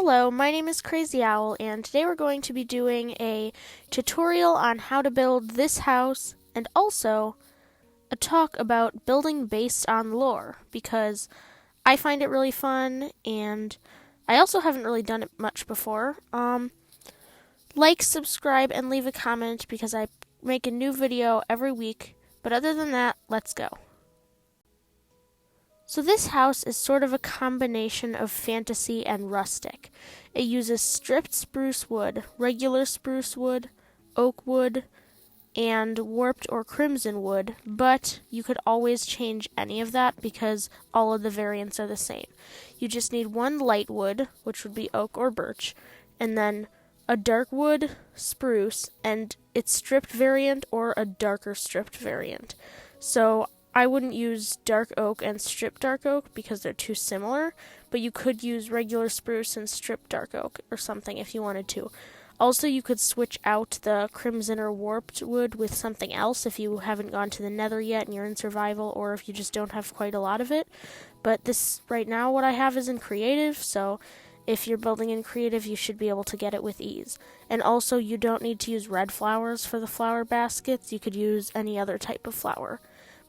Hello, my name is Crazy Owl, and today we're going to be doing a tutorial on how to build this house, and also a talk about building based on lore, because I find it really fun, and I also haven't really done it much before. Like, subscribe, and leave a comment, because I make a new video every week, but other than that, let's go. So this house is sort of a combination of fantasy and rustic. It uses stripped spruce wood, regular spruce wood, oak wood, and warped or crimson wood, but you could always change any of that because all of the variants are the same. You just need one light wood, which would be oak or birch, and then a dark wood, spruce, and its stripped variant or a darker stripped variant. So I wouldn't use dark oak and stripped dark oak because they're too similar, but you could use regular spruce and stripped dark oak or something if you wanted to. Also, you could switch out the crimson or warped wood with something else if you haven't gone to the nether yet and you're in survival, or if you just don't have quite a lot of it. But this, right now, what I have is in creative, so if you're building in creative, you should be able to get it with ease. And also, you don't need to use red flowers for the flower baskets. You could use any other type of flower.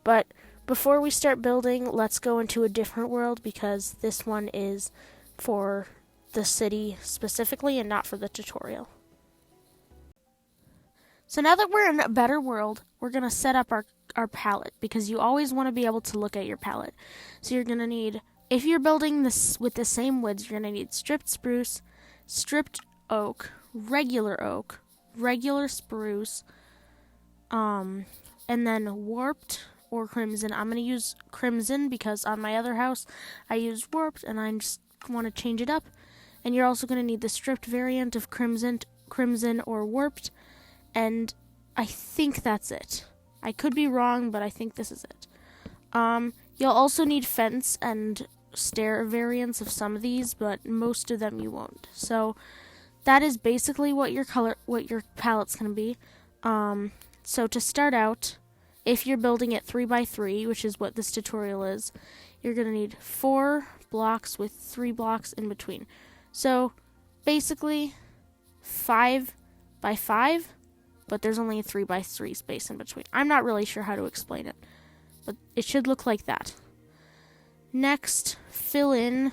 But before we start building, let's go into a different world because this one is for the city specifically and not for the tutorial. So now that we're in a better world, we're going to set up our palette because you always want to be able to look at your palette. So you're going to need, if you're building this with the same woods, you're going to need stripped spruce, stripped oak, regular spruce, and then warped or crimson. I'm going to use crimson because on my other house I used warped and I just want to change it up. And you're also going to need the stripped variant of crimson or warped, and I think that's it. I could be wrong, but I think this is it. You'll also need fence and stair variants of some of these, but most of them you won't. So that is basically what your palette's going to be. So to start out, if you're building it 3x3, which is what this tutorial is, you're going to need 4 blocks with 3 blocks in between. So basically 5x5, but there's only a 3x3 space in between. I'm not really sure how to explain it, but it should look like that. Next, fill in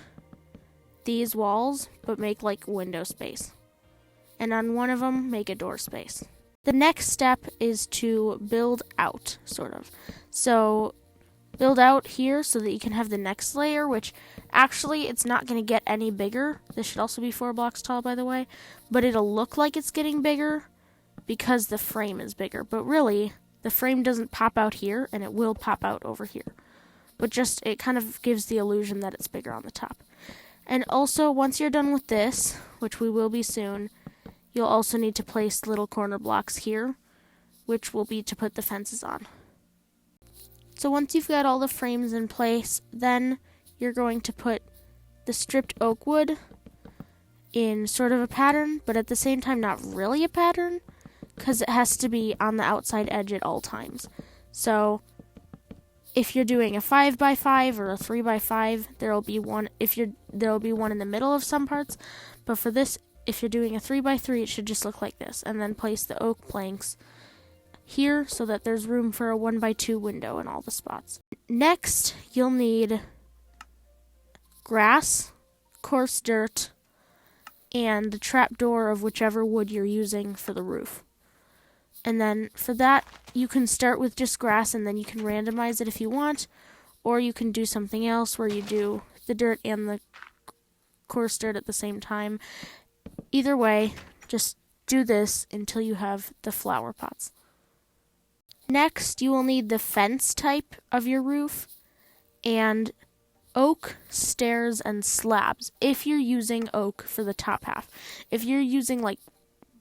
these walls, but make like window space. And on one of them, make a door space. The next step is to build out, sort of. So build out here so that you can have the next layer, which actually it's not going to get any bigger. This should also be 4 blocks tall, by the way. But it'll look like it's getting bigger because the frame is bigger. But really, the frame doesn't pop out here, and it will pop out over here. But just, it kind of gives the illusion that it's bigger on the top. And also, once you're done with this, which we will be soon, you'll also need to place little corner blocks here, which will be to put the fences on. So once you've got all the frames in place, then you're going to put the stripped oak wood in sort of a pattern, but at the same time not really a pattern, because it has to be on the outside edge at all times. So if you're doing a 5x5 or a 3x5, there'll be one in the middle of some parts, but for this, if you're doing a 3x3, it should just look like this, and then place the oak planks here so that there's room for a 1x2 window in all the spots. Next, you'll need grass, coarse dirt, and the trapdoor of whichever wood you're using for the roof. And then for that, you can start with just grass and then you can randomize it if you want, or you can do something else where you do the dirt and the coarse dirt at the same time. Either way, just do this until you have the flower pots. Next, you will need the fence type of your roof and oak, stairs, and slabs if you're using oak for the top half. If you're using like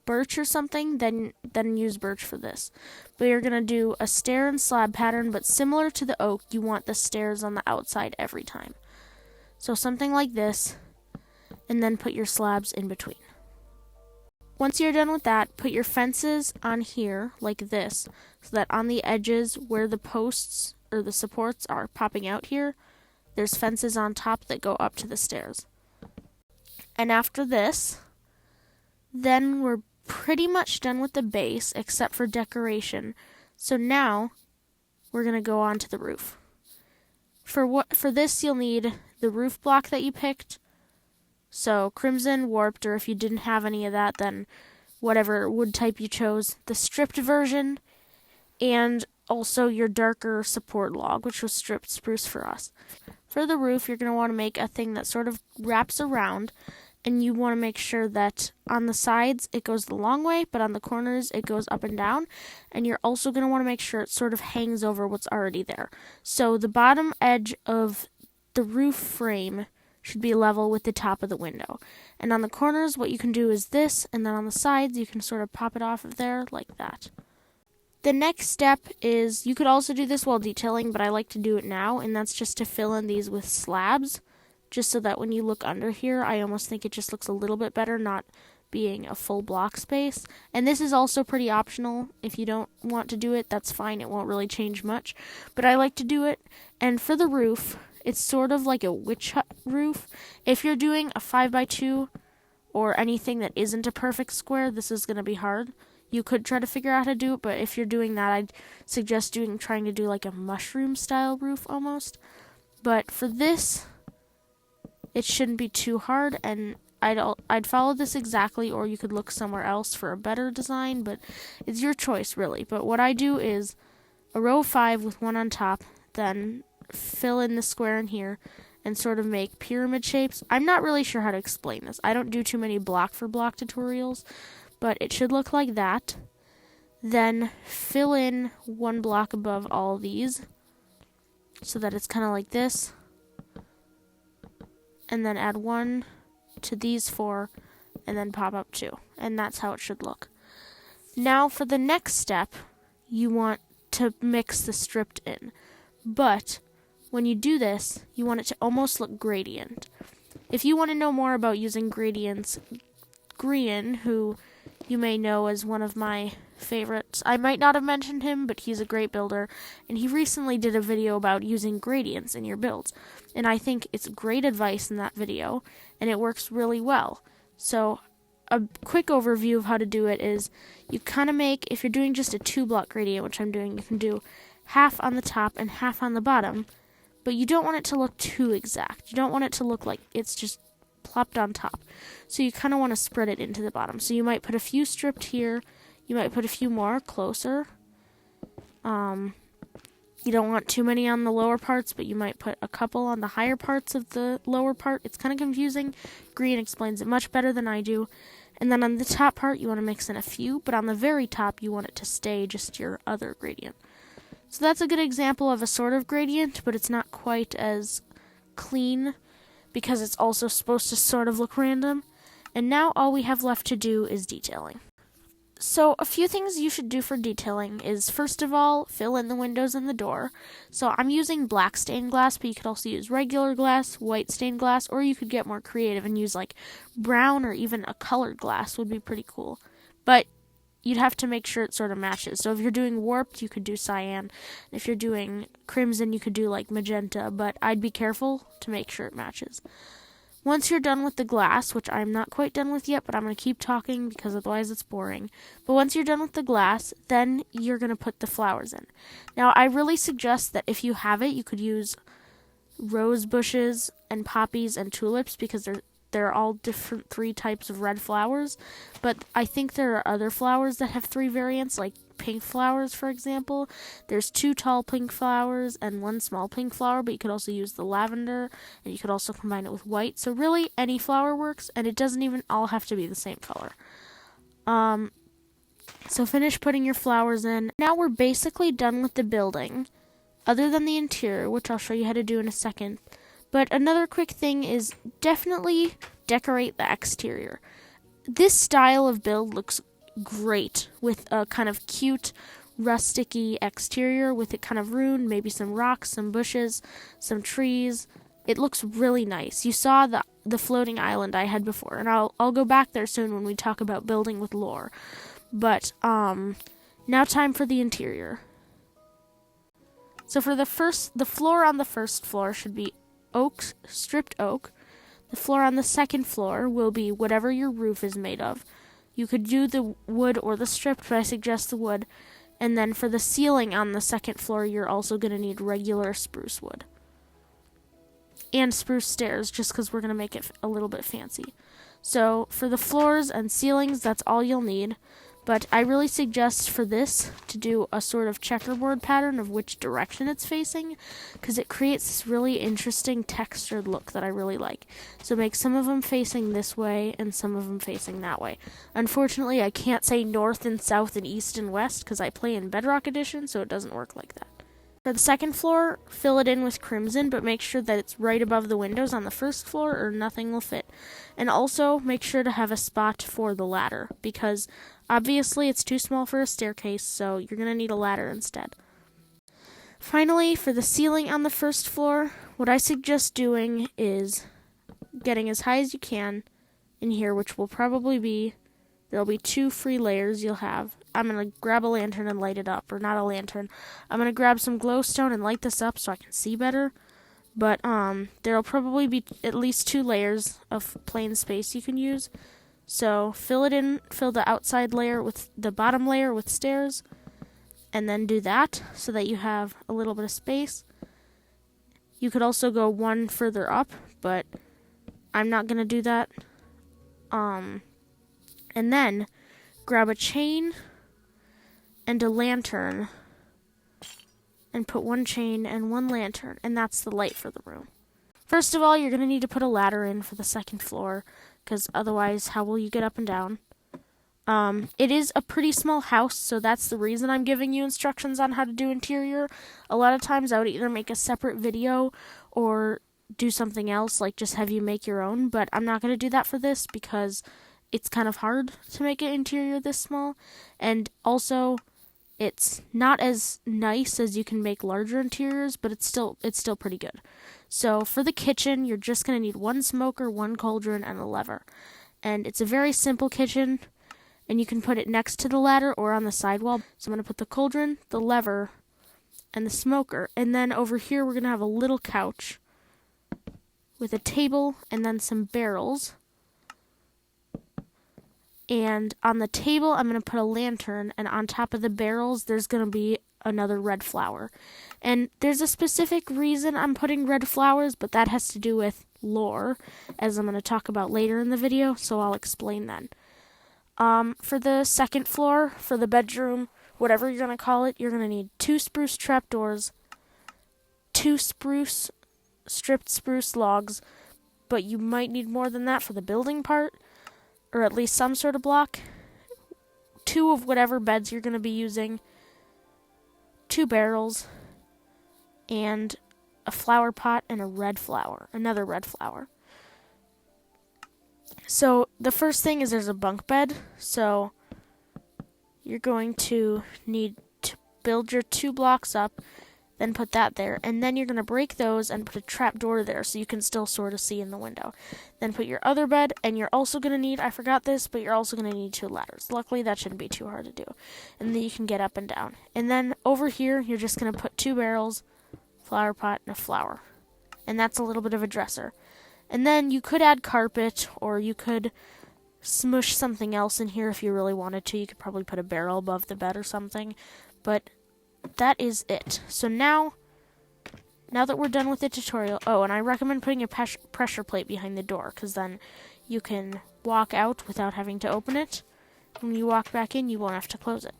birch or something, then use birch for this. But you're going to do a stair and slab pattern, but similar to the oak, you want the stairs on the outside every time. So something like this, and then put your slabs in between. Once you're done with that, put your fences on here, like this, so that on the edges where the posts or the supports are popping out here, there's fences on top that go up to the stairs. And after this, then we're pretty much done with the base except for decoration. So now we're going to go on to the roof. For this you'll need the roof block that you picked. So crimson, warped, or if you didn't have any of that, then whatever wood type you chose, the stripped version, and also your darker support log, which was stripped spruce for us. For the roof, you're going to want to make a thing that sort of wraps around, and you want to make sure that on the sides it goes the long way, but on the corners it goes up and down, and you're also going to want to make sure it sort of hangs over what's already there. So the bottom edge of the roof frame should be level with the top of the window. And on the corners, what you can do is this, and then on the sides, you can sort of pop it off of there like that. The next step is, you could also do this while detailing, but I like to do it now, and that's just to fill in these with slabs, just so that when you look under here, I almost think it just looks a little bit better, not being a full block space. And this is also pretty optional. If you don't want to do it, that's fine. It won't really change much, but I like to do it. And for the roof, it's sort of like a witch hut roof. If you're doing a 5x2 or anything that isn't a perfect square, this is going to be hard. You could try to figure out how to do it, but if you're doing that, I'd suggest trying to do like a mushroom style roof almost. But for this, it shouldn't be too hard, and I'd follow this exactly, or you could look somewhere else for a better design, but it's your choice really. But what I do is a row of 5 with one on top, then fill in the square in here and sort of make pyramid shapes. I'm not really sure how to explain this. I don't do too many block for block tutorials, but it should look like that. Then fill in one block above all these so that it's kind of like this. And then add one to these 4 and then pop up 2. And that's how it should look. Now for the next step, you want to mix the stripped in. But when you do this, you want it to almost look gradient. If you want to know more about using gradients, Grian, who you may know as one of my favorites, I might not have mentioned him, but he's a great builder, and he recently did a video about using gradients in your builds, and I think it's great advice in that video, and it works really well. So a quick overview of how to do it is, you kind of make, if you're doing just a 2-block gradient, which I'm doing, you can do half on the top and half on the bottom, but you don't want it to look too exact. You don't want it to look like it's just plopped on top. So you kind of want to spread it into the bottom. So you might put a few stripped here. You might put a few more closer. You don't want too many on the lower parts, but you might put a couple on the higher parts of the lower part. It's kind of confusing. Grian explains it much better than I do. And then on the top part, you want to mix in a few, but on the very top, you want it to stay just your other gradient. So that's a good example of a sort of gradient, but it's not quite as clean because it's also supposed to sort of look random. And now all we have left to do is detailing. So a few things you should do for detailing is, first of all, fill in the windows and the door. So I'm using black stained glass, but you could also use regular glass, white stained glass, or you could get more creative and use like brown or even a colored glass would be pretty cool. But you'd have to make sure it sort of matches. So if you're doing warped, you could do cyan. If you're doing crimson, you could do like magenta, but I'd be careful to make sure it matches. Once you're done with the glass, which I'm not quite done with yet, but I'm going to keep talking because otherwise it's boring. But once you're done with the glass, then you're going to put the flowers in. Now, I really suggest that if you have it, you could use rose bushes and poppies and tulips because they're all different 3 types of red flowers, but I think there are other flowers that have 3 variants, like pink flowers, for example. There's 2 tall pink flowers and 1 small pink flower, but you could also use the lavender, and you could also combine it with white. So really, any flower works, and it doesn't even all have to be the same color. So finish putting your flowers in. Now we're basically done with the building, other than the interior, which I'll show you how to do in a second. But another quick thing is definitely decorate the exterior. This style of build looks great with a kind of cute, rustic-y exterior with it kind of ruined, maybe some rocks, some bushes, some trees. It looks really nice. You saw the floating island I had before, and I'll go back there soon when we talk about building with lore. But now time for the interior. So for the floor on the first floor should be stripped oak. The floor on the second floor will be whatever your roof is made of. You could do the wood or the stripped, but I suggest the wood. And then for the ceiling on the second floor, you're also going to need regular spruce wood. And spruce stairs, just because we're going to make it a little bit fancy. So for the floors and ceilings, that's all you'll need. But I really suggest for this to do a sort of checkerboard pattern of which direction it's facing, because it creates this really interesting textured look that I really like. So make some of them facing this way and some of them facing that way. Unfortunately, I can't say north and south and east and west because I play in Bedrock Edition, so it doesn't work like that. For the second floor, fill it in with crimson, but make sure that it's right above the windows on the first floor or nothing will fit. And also, make sure to have a spot for the ladder, because obviously it's too small for a staircase, so you're going to need a ladder instead. Finally, for the ceiling on the first floor, what I suggest doing is getting as high as you can in here, which will probably be, there'll be 2 free layers you'll have. I'm going to grab a lantern and light it up, or not a lantern. I'm going to grab some glowstone and light this up so I can see better. But there'll probably be at least 2 layers of plain space you can use. So fill the outside layer with the bottom layer with stairs, and then do that so that you have a little bit of space. You could also go one further up, but I'm not going to do that. And then grab a chain and a lantern and put 1 chain and 1 lantern, and that's the light for the room. First of all, you're going to need to put a ladder in for the second floor, because otherwise, how will you get up and down? It is a pretty small house, so that's the reason I'm giving you instructions on how to do interior. A lot of times I would either make a separate video or do something else, like just have you make your own, but I'm not going to do that for this because it's kind of hard to make an interior this small, and also it's not as nice as you can make larger interiors, but it's still pretty good. So for the kitchen, you're just going to need 1 smoker, 1 cauldron, and a lever. And it's a very simple kitchen, and you can put it next to the ladder or on the sidewall. So I'm going to put the cauldron, the lever, and the smoker. And then over here, we're going to have a little couch with a table and then some barrels. And on the table, I'm going to put a lantern, and on top of the barrels, there's going to be another red flower. And there's a specific reason I'm putting red flowers, but that has to do with lore, as I'm going to talk about later in the video, so I'll explain then. For the second floor, for the bedroom, whatever you're going to call it, you're going to need 2 spruce trapdoors, 2 stripped spruce logs, but you might need more than that for the building part, or at least some sort of block, 2 of whatever beds you're going to be using, 2 barrels, and a flower pot and another red flower. So the first thing is there's a bunk bed, so you're going to need to build your 2 blocks up, then put that there, and then you're going to break those and put a trap door there so you can still sort of see in the window. Then put your other bed, and you're also going to need, I forgot this, but you're also going to need 2 ladders. Luckily, that shouldn't be too hard to do. And then you can get up and down. And then over here, you're just going to put 2 barrels, flower pot, and a flower. And that's a little bit of a dresser. And then you could add carpet, or you could smush something else in here if you really wanted to. You could probably put a barrel above the bed or something. But that is it. So now that we're done with the tutorial, and I recommend putting a pressure plate behind the door, because then you can walk out without having to open it. When you walk back in, you won't have to close it.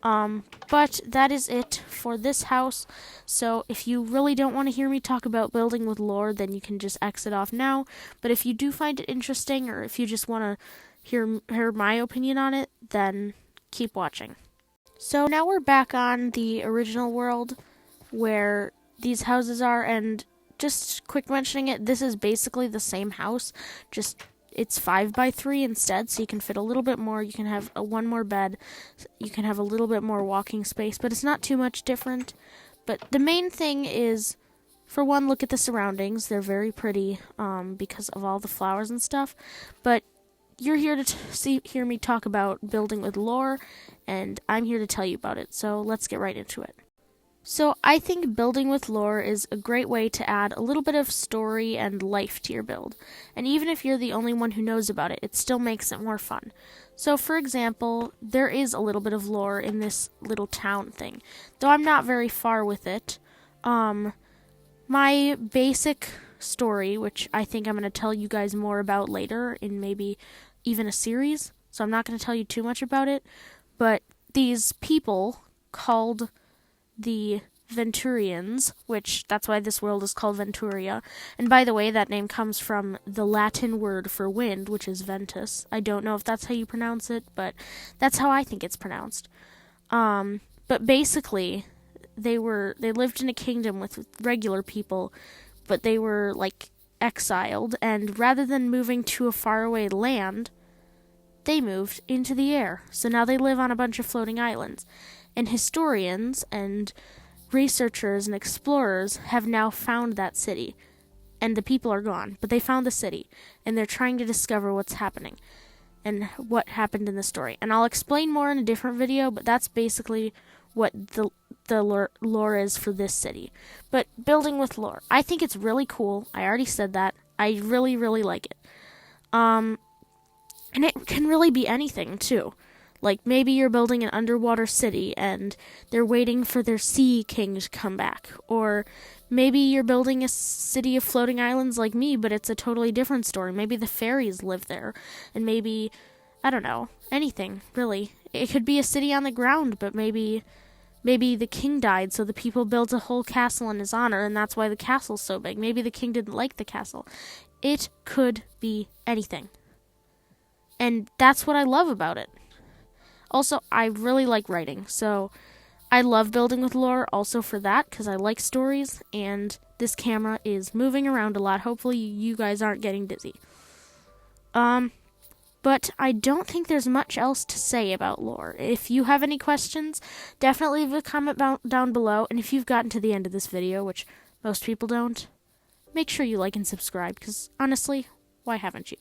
But that is it for this house. So if you really don't want to hear me talk about building with lore, then you can just exit off now. But if you do find it interesting, or if you just want to hear my opinion on it, then keep watching. So now we're back on the original world where these houses are, and just quick mentioning it, this is basically the same house, just it's 5x3 instead, so you can fit a little bit more. You can have 1 more bed, you can have a little bit more walking space, but it's not too much different. But the main thing is, for one, look at the surroundings. They're very pretty because of all the flowers and stuff, but you're here to hear me talk about building with lore, and I'm here to tell you about it, so let's get right into it. So I think building with lore is a great way to add a little bit of story and life to your build. And even if you're the only one who knows about it, it still makes it more fun. So for example, there is a little bit of lore in this little town thing, though I'm not very far with it. My basic story, which I think I'm going to tell you guys more about later in maybe even a series, so I'm not going to tell you too much about it, but these people called the Venturians, which that's why this world is called Venturia. And by the way, that name comes from the Latin word for wind, which is ventus. I don't know if that's how you pronounce it, but that's how I think it's pronounced. But basically, they lived in a kingdom with regular people, but they were like exiled, and rather than moving to a faraway land, they moved into the air. So now they live on a bunch of floating islands. And historians and researchers and explorers have now found that city. And the people are gone, but they found the city. And they're trying to discover what's happening and what happened in the story. And I'll explain more in a different video, but that's basically what the lore is for this city. But building with lore, I think it's really cool. I already said that. I really, really like it. And it can really be anything, too. Like, maybe you're building an underwater city, and they're waiting for their sea king to come back. Or maybe you're building a city of floating islands like me, but it's a totally different story. Maybe the fairies live there. And maybe, I don't know, anything, really. It could be a city on the ground, but maybe the king died, so the people built a whole castle in his honor, and that's why the castle's so big. Maybe the king didn't like the castle. It could be anything. And that's what I love about it. Also, I really like writing, so I love building with lore also for that, because I like stories, and this camera is moving around a lot. Hopefully you guys aren't getting dizzy. But I don't think there's much else to say about lore. If you have any questions, definitely leave a comment down below, and if you've gotten to the end of this video, which most people don't, make sure you like and subscribe, because honestly, why haven't you?